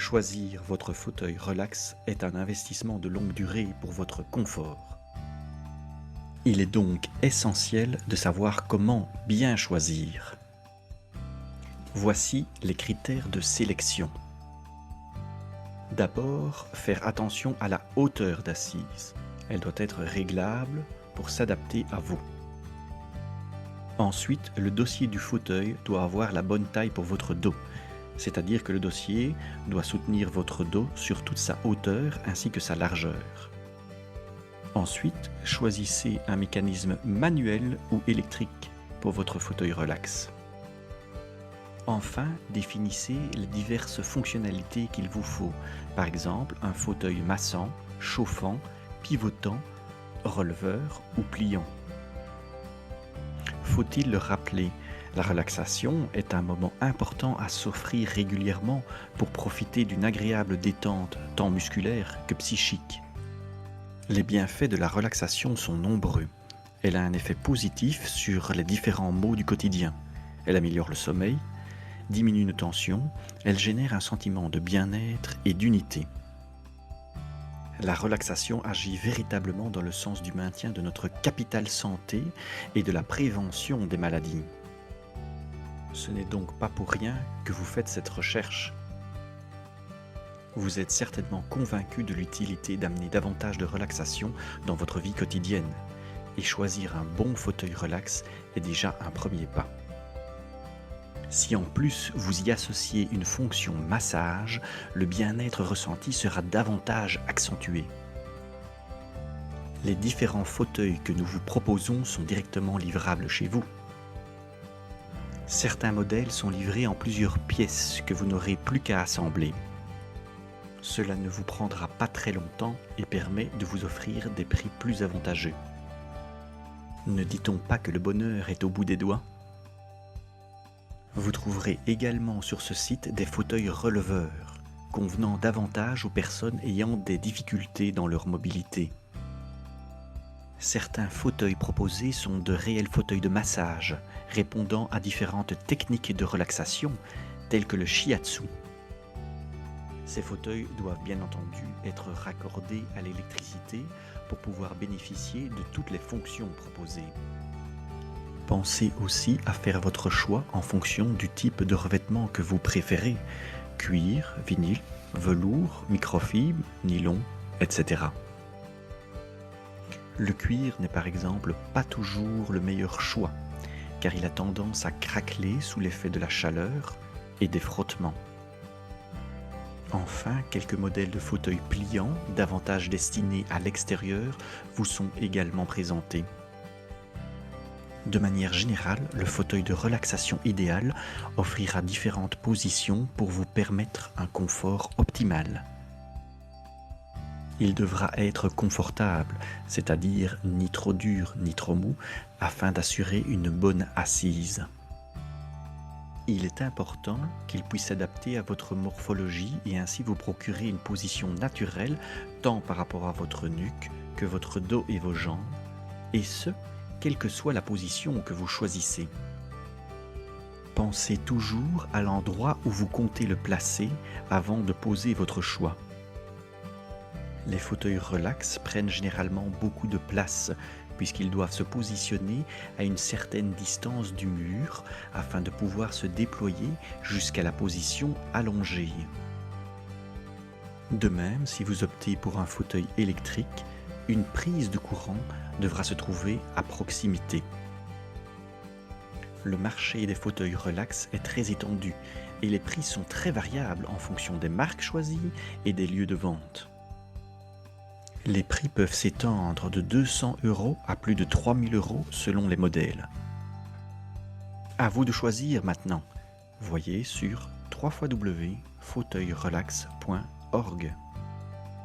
Choisir votre fauteuil relax est un investissement de longue durée pour votre confort. Il est donc essentiel de savoir comment bien choisir. Voici les critères de sélection. D'abord, faire attention à la hauteur d'assise. Elle doit être réglable pour s'adapter à vous. Ensuite, le dossier du fauteuil doit avoir la bonne taille pour votre dos, c'est-à-dire que le dossier doit soutenir votre dos sur toute sa hauteur ainsi que sa largeur. Ensuite, choisissez un mécanisme manuel ou électrique pour votre fauteuil relax. Enfin, définissez les diverses fonctionnalités qu'il vous faut, par exemple un fauteuil massant, chauffant, pivotant, releveur ou pliant. Faut-il le rappeler, la relaxation est un moment important à s'offrir régulièrement pour profiter d'une agréable détente tant musculaire que psychique. Les bienfaits de la relaxation sont nombreux. Elle a un effet positif sur les différents maux du quotidien. Elle améliore le sommeil, diminue nos tensions, elle génère un sentiment de bien-être et d'unité. La relaxation agit véritablement dans le sens du maintien de notre capital santé et de la prévention des maladies. Ce n'est donc pas pour rien que vous faites cette recherche. Vous êtes certainement convaincu de l'utilité d'amener davantage de relaxation dans votre vie quotidienne, et choisir un bon fauteuil relax est déjà un premier pas. Si en plus vous y associez une fonction massage, le bien-être ressenti sera davantage accentué. Les différents fauteuils que nous vous proposons sont directement livrables chez vous. Certains modèles sont livrés en plusieurs pièces que vous n'aurez plus qu'à assembler. Cela ne vous prendra pas très longtemps et permet de vous offrir des prix plus avantageux. Ne dit-on pas que le bonheur est au bout des doigts ? Vous trouverez également sur ce site des fauteuils releveurs, convenant davantage aux personnes ayant des difficultés dans leur mobilité. Certains fauteuils proposés sont de réels fauteuils de massage, répondant à différentes techniques de relaxation, telles que le shiatsu. Ces fauteuils doivent bien entendu être raccordés à l'électricité pour pouvoir bénéficier de toutes les fonctions proposées. Pensez aussi à faire votre choix en fonction du type de revêtement que vous préférez, cuir, vinyle, velours, microfibre, nylon, etc. Le cuir n'est par exemple pas toujours le meilleur choix, car il a tendance à craqueler sous l'effet de la chaleur et des frottements. Enfin, quelques modèles de fauteuils pliants, davantage destinés à l'extérieur, vous sont également présentés. De manière générale, le fauteuil de relaxation idéal offrira différentes positions pour vous permettre un confort optimal. Il devra être confortable, c'est-à-dire ni trop dur ni trop mou, afin d'assurer une bonne assise. Il est important qu'il puisse s'adapter à votre morphologie et ainsi vous procurer une position naturelle tant par rapport à votre nuque que votre dos et vos jambes, et ce, quelle que soit la position que vous choisissez. Pensez toujours à l'endroit où vous comptez le placer avant de poser votre choix. Les fauteuils relax prennent généralement beaucoup de place puisqu'ils doivent se positionner à une certaine distance du mur afin de pouvoir se déployer jusqu'à la position allongée. De même, si vous optez pour un fauteuil électrique, une prise de courant devra se trouver à proximité. Le marché des fauteuils relax est très étendu et les prix sont très variables en fonction des marques choisies et des lieux de vente. Les prix peuvent s'étendre de 200 € à plus de 3000 € selon les modèles. À vous de choisir maintenant. Voyez sur www.fauteuilrelax.org.